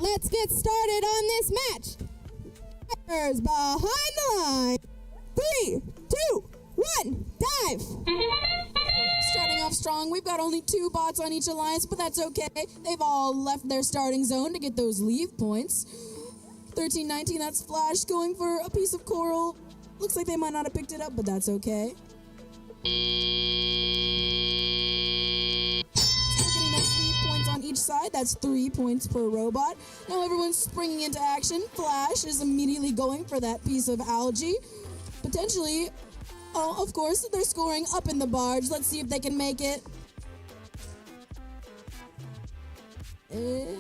let's get started on this match. Fighters behind the line. 3, 2, 1, dive. Starting off strong, we've got only 2 bots on each alliance, but that's okay. They've all left their starting zone to get those leave points. 13-19, that's Flash going for a piece of coral. Looks like they might not have picked it up, but that's okay. On each side, that's 3 points per robot. Now everyone's springing into action. Flash is immediately going for that piece of algae. Potentially, oh, of course, they're scoring up in the barge. Let's see if they can make it. And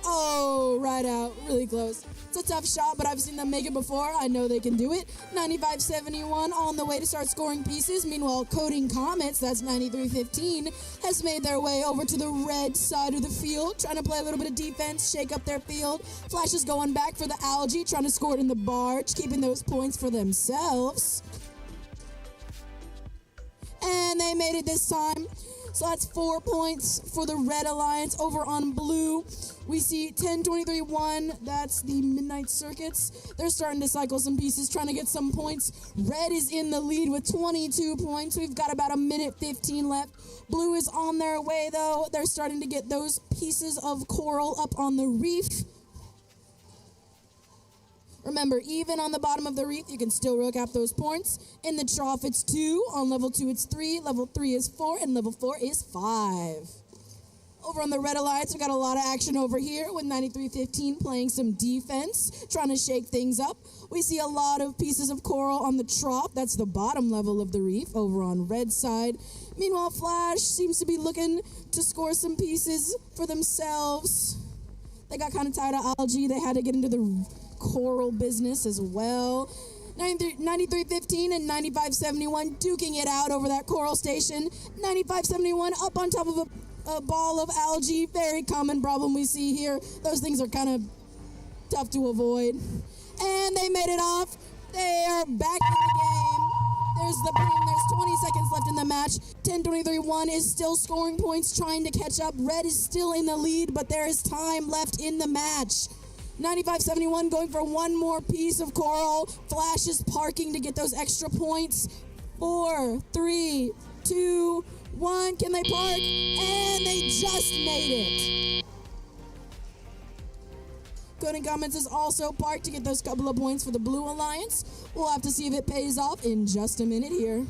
oh, right out, really close. It's a tough shot, but I've seen them make it before. I know they can do it. 95-71 on the way to start scoring pieces. Meanwhile, Coding Comets, that's 93-15, has made their way over to the red side of the field, trying to play a little bit of defense, shake up their field. Flash is going back for the algae, trying to score it in the barge, keeping those points for themselves. And they made it this time. So that's 4 points for the Red Alliance. Over on blue, we see 10-23-1. That's the Midnight Circuits. They're starting to cycle some pieces, trying to get some points. Red is in the lead with 22 points. We've got about 1:15 left. Blue is on their way, though. They're starting to get those pieces of coral up on the reef. Remember, even on the bottom of the reef, you can still rack up those points. In the trough, it's 2. On level 2, it's 3. Level 3 is 4. And level 4 is 5. Over on the Red Alliance, we got a lot of action over here with 93-15 playing some defense, trying to shake things up. We see a lot of pieces of coral on the trough. That's the bottom level of the reef over on Red side. Meanwhile, Flash seems to be looking to score some pieces for themselves. They got kind of tired of algae. They had to get into the coral business as well. 93-15 and 95-71 duking it out over that coral station. 95-71 up on top of a ball of algae. Very common problem we see here. Those things are kind of tough to avoid. And they made it off. They are back in the game. There's the boom. There's 20 seconds left in the match. 10-23-1 is still scoring points, trying to catch up. Red is still in the lead, but there is time left in the match. 95-71 going for one more piece of coral. Flash is parking to get those extra points. 4, 3, 2, 1. Can they park? And they just made it. Coding Comments is also parked to get those couple of points for the Blue Alliance. We'll have to see if it pays off in just a minute here.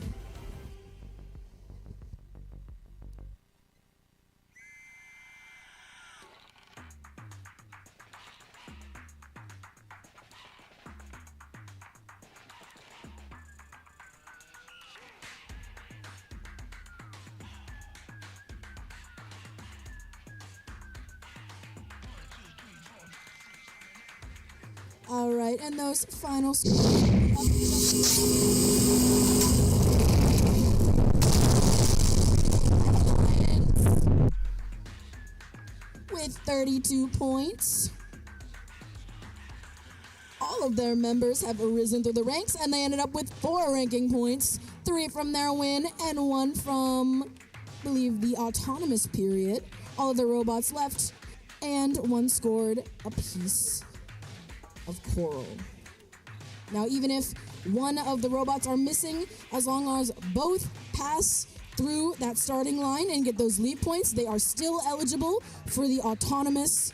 All right, and those final scores with 32 points. All of their members have arisen through the ranks, and they ended up with 4 ranking points, 3 from their win and 1 from, I believe, the autonomous period. All of the robots left, and 1 scored a piece of coral. Now, even if one of the robots are missing, as long as both pass through that starting line and get those lead points, they are still eligible for the autonomous